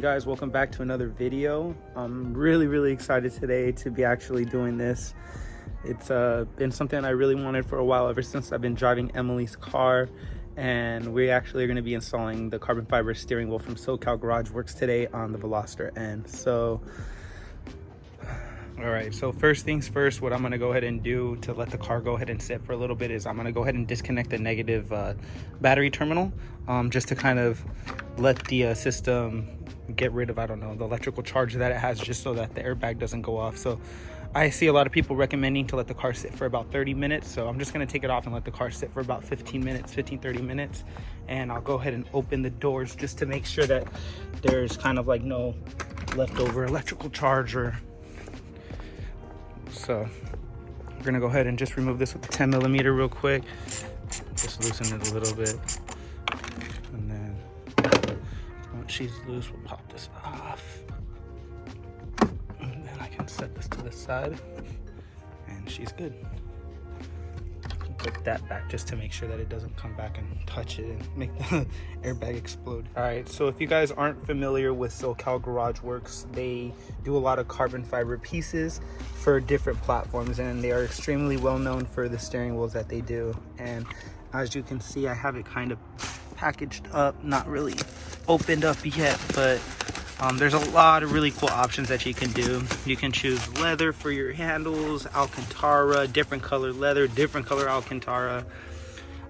guys, welcome back to another video. I'm really excited today to be actually doing this. It's been something I really wanted for a while, ever since I've been driving Emily's car, and we actually are going to be installing the carbon fiber steering wheel from SoCal Garage Works today on the Veloster end. So all right, so first things first, what I'm going to go ahead and do to let the car go ahead and sit for a little bit is I'm going to go ahead and disconnect the negative battery terminal, just to kind of let the system get rid of, I don't know, the electrical charge that it has, just so that the airbag doesn't go off. So I see a lot of people recommending to let the car sit for about 30 minutes. So I'm just going to take it off and let the car sit for about 30 minutes. And I'll go ahead and open the doors just to make sure that there's kind of like no leftover electrical charge. So we're gonna go ahead and just remove this with the 10 millimeter real quick. Just loosen it a little bit. And then once she's loose, we'll pop this off. And then I can set this to the side and she's good. Put that back just to make sure that it doesn't come back and touch it and make the airbag explode. All right, so if you guys aren't familiar with SoCal Garage Works, they do a lot of carbon fiber pieces for different platforms, and they are extremely well known for the steering wheels that they do. And as you can see, I have it kind of packaged up, not really opened up yet, but there's a lot of really cool options that you can do. You can choose leather for your handles, Alcantara, different color leather, different color Alcantara.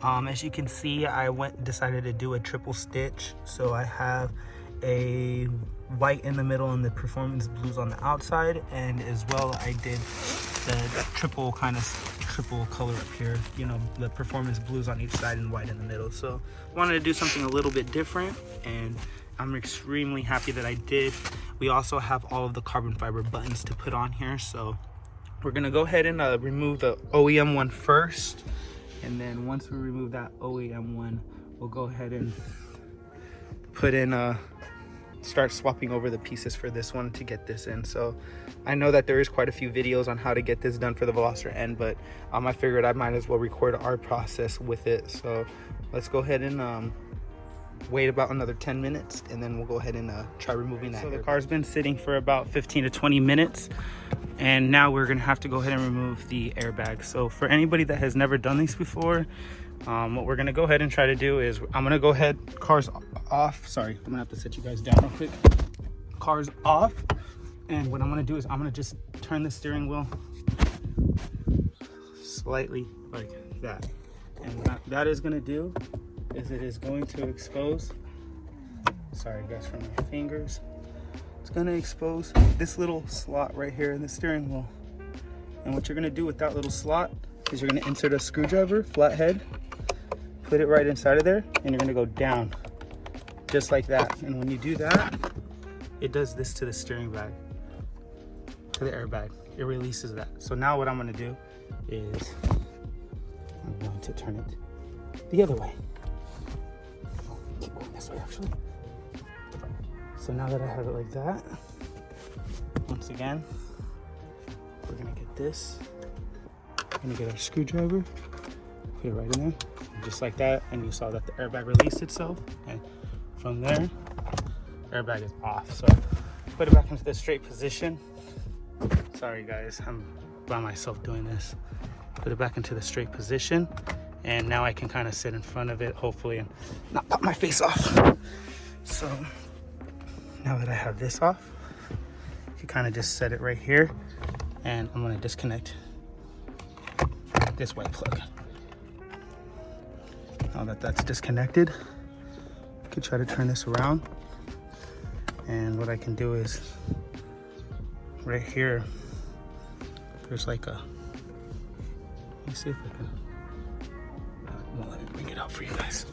As you can see, I decided to do a triple stitch. So I have a white in the middle and the performance blues on the outside, and as well I did the triple color up here, you know, the performance blues on each side and white in the middle. So I wanted to do something a little bit different, and I'm extremely happy that I did. We also have all of the carbon fiber buttons to put on here. So we're gonna go ahead and remove the OEM one first. And then once we remove that OEM one, we'll go ahead and put in, start swapping over the pieces for this one to get this in. So I know that there is quite a few videos on how to get this done for the Veloster end, but I figured I might as well record our process with it. So let's go ahead and wait about another 10 minutes, and then we'll go ahead and try removing that. So the car's been sitting for about 15 to 20 minutes, and now we're gonna have to go ahead and remove the airbag. So for anybody that has never done these before, what we're gonna go ahead and try to do is, I'm gonna go ahead, car's off. Sorry, I'm gonna have to set you guys down real quick. Car's off, and what I'm gonna do is I'm gonna just turn the steering wheel slightly like that. And what that is gonna do is it is going to expose, sorry guys for my fingers, it's going to expose this little slot right here in the steering wheel. And what you're going to do with that little slot is you're going to insert a screwdriver, flathead, put it right inside of there, and you're going to go down just like that. And when you do that, it does this to the steering bag, to the airbag. It releases that. So now what I'm going to do is I'm going to turn it the other way. Keep going this way actually. So now that I have it like that, once again, we're gonna get this. We're gonna get our screwdriver, put it right in there, just like that, and you saw that the airbag released itself, and from there, airbag is off. So put it back into the straight position. Sorry guys, I'm by myself doing this. Put it back into the straight position. And now I can kind of sit in front of it, hopefully, and not pop my face off. So now that I have this off, you kind of just set it right here, and I'm gonna disconnect this white plug. Now that that's disconnected, I can try to turn this around. And what I can do is, right here, there's like a, let me see if I can, won't let me bring it out for you guys.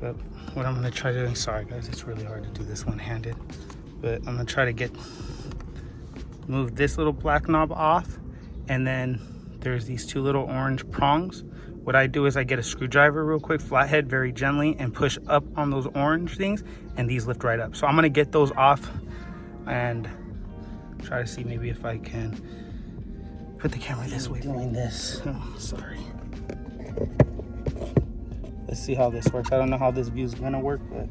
But what I'm gonna try doing, sorry guys, it's really hard to do this one-handed, but I'm gonna try to move this little black knob off, and then there's these two little orange prongs. What I do is I get a screwdriver real quick, flathead, very gently, and push up on those orange things, and these lift right up. So I'm gonna get those off and try to see maybe if I can put the camera this way doing this. Oh, sorry. Let's see how this works. I don't know how this view is gonna work, but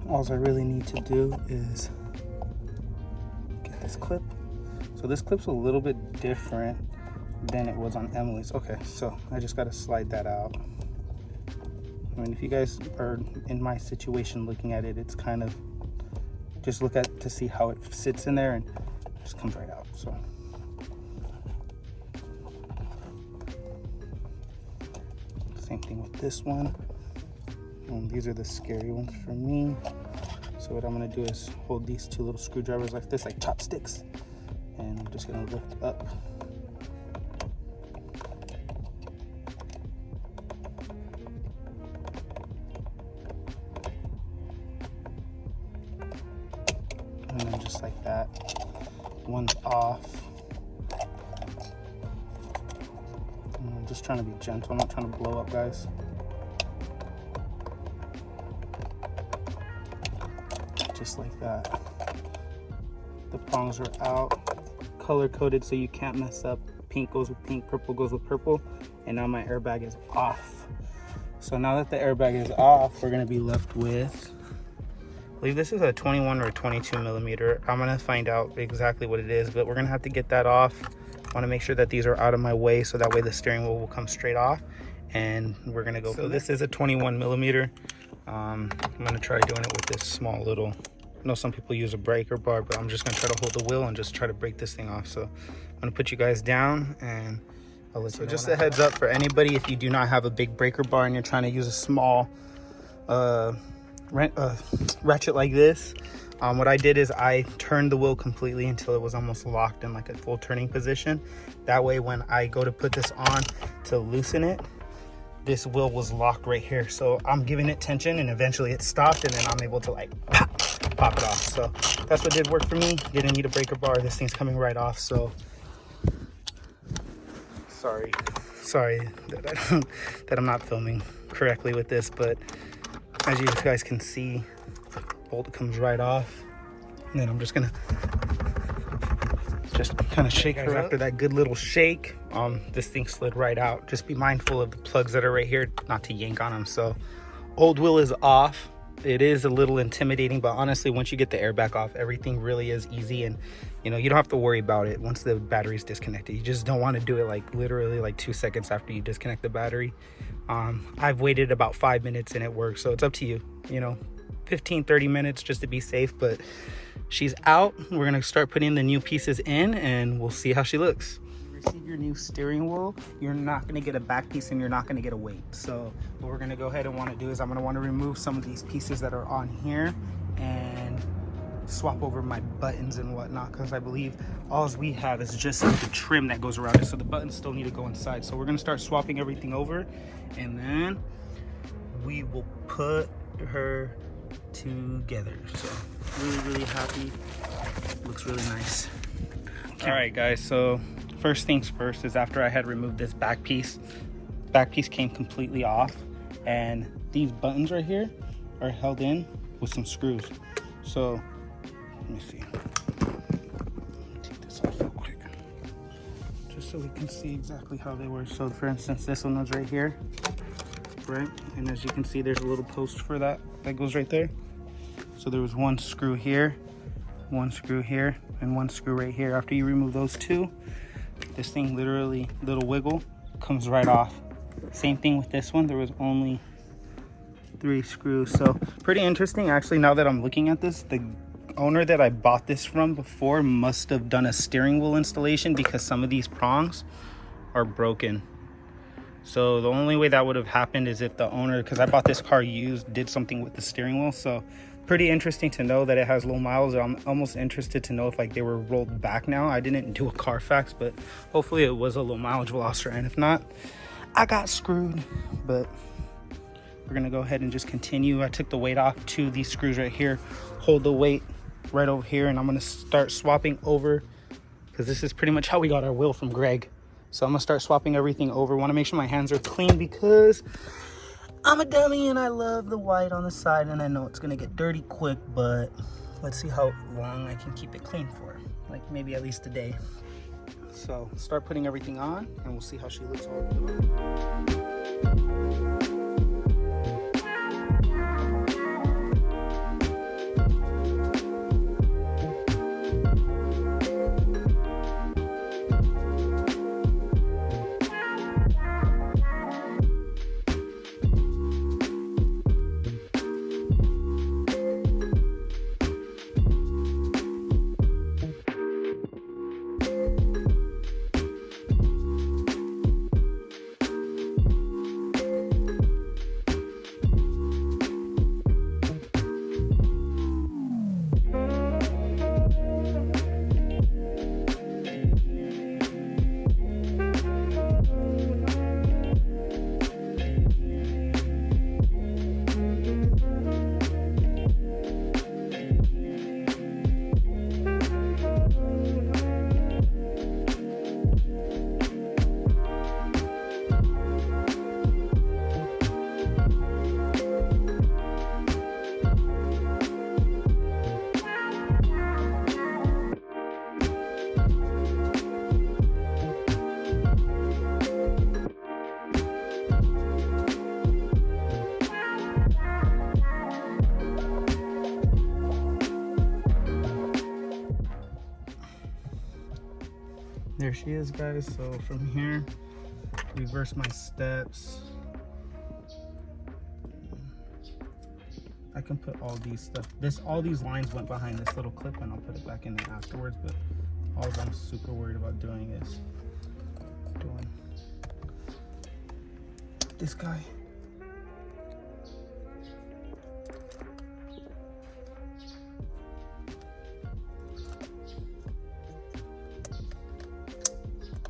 all I really need to do is get this clip. So this clip's a little bit different than it was on Emily's. Okay, so I just gotta slide that out. I mean, if you guys are in my situation looking at it, it's kind of, just look at to see how it sits in there and it just comes right out. So same thing with this one. And these are the scary ones for me. So what I'm gonna do is hold these two little screwdrivers like this, like chopsticks, and I'm just gonna lift up. And then just like that, one's off. And I'm just trying to be gentle, I'm not trying to blow up, guys. Just like that. The prongs are out, color coded so you can't mess up. Pink goes with pink, purple goes with purple, and now my airbag is off. So now that the airbag is off, we're gonna be left with, I believe this is a 21 or 22 millimeter. I'm gonna find out exactly what it is, but we're gonna have to get that off. I wanna make sure that these are out of my way so that way the steering wheel will come straight off, and we're gonna go. So this is a 21 millimeter. I'm gonna try doing it with this small little, I know some people use a breaker bar, but I'm just gonna try to hold the wheel and just try to break this thing off. So I'm gonna put you guys down and I'll let you know. Just a heads up for anybody, if you do not have a big breaker bar and you're trying to use a small ratchet like this, what I did is I turned the wheel completely until it was almost locked in like a full turning position. That way when I go to put this on to loosen it, this wheel was locked right here, so I'm giving it tension and eventually it stopped, and then I'm able to like pop it off. So that's what did work for me. Didn't need a breaker bar. This thing's coming right off. So sorry that I'm not filming correctly with this, but as you guys can see, bolt comes right off, and then I'm just gonna kind of shake her after that good little shake. This thing slid right out. Just be mindful of the plugs that are right here, not to yank on them. So old wheel is off. It is a little intimidating, but honestly, once you get the airbag off, everything really is easy, and you know, you don't have to worry about it once the battery's disconnected. You just don't want to do it like literally like 2 seconds after you disconnect the battery. I've waited about 5 minutes and it works, so it's up to you, you know, 15-30 minutes just to be safe. But she's out. We're gonna start putting the new pieces in and we'll see how she looks. Receive your new steering wheel, you're not gonna get a back piece and you're not gonna get a weight. So what we're gonna go ahead and want to do is I'm gonna want to remove some of these pieces that are on here and swap over my buttons and whatnot, because I believe all we have is just the trim that goes around it, so the buttons still need to go inside. So we're gonna start swapping everything over, and then we will put her together. So really happy. Looks really nice. All right guys, so first things first is after I had removed this back piece came completely off, and these buttons right here are held in with some screws. So let me see, take this off real quick just so we can see exactly how they were. So for instance, this one was right here, right, and as you can see there's a little post for that goes right there. So there was one screw here, one screw here, and one screw right here. After you remove those two, this thing literally, little wiggle, comes right off. Same thing with this one, there was only 3 screws. So pretty interesting actually. Now that I'm looking at this, the owner that I bought this from before must have done a steering wheel installation, because some of these prongs are broken. So the only way that would have happened is if the owner, because I bought this car used, did something with the steering wheel. So pretty interesting to know that it has low miles. I'm almost interested to know if like they were rolled back now. I didn't do a Carfax, but hopefully it was a low mileage Veloster, and if not, I got screwed. But we're gonna go ahead and just continue. I took the weight off to these screws right here, hold the weight right over here, and I'm gonna start swapping over, because this is pretty much how we got our wheel from Greg. So I'm gonna start swapping everything over. Want to make sure my hands are clean because I'm a dummy and I love the white on the side, and I know it's gonna get dirty quick, but let's see how long I can keep it clean for, like maybe at least a day. So start putting everything on and we'll see how she looks all put on. There she is, guys. So from here, reverse my steps. I can put all these stuff. All these lines went behind this little clip, and I'll put it back in there afterwards. But all I'm super worried about doing is doing this guy.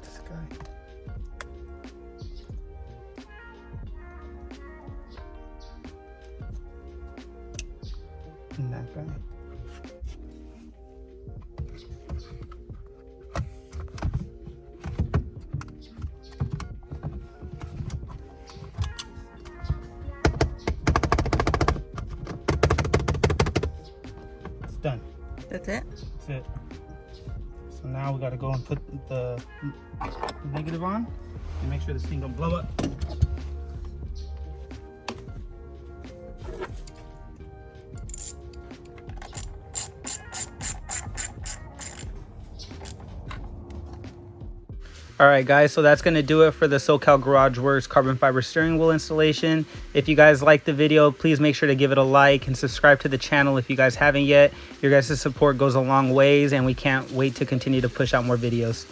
This guy. And that guy. Done. That's it? That's it. So now we gotta go and put the negative on and make sure this thing don't blow up. All right, guys, so that's going to do it for the SoCal Garage Works carbon fiber steering wheel installation. If you guys liked the video, please make sure to give it a like and subscribe to the channel if you guys haven't yet. Your guys' support goes a long ways, and we can't wait to continue to push out more videos.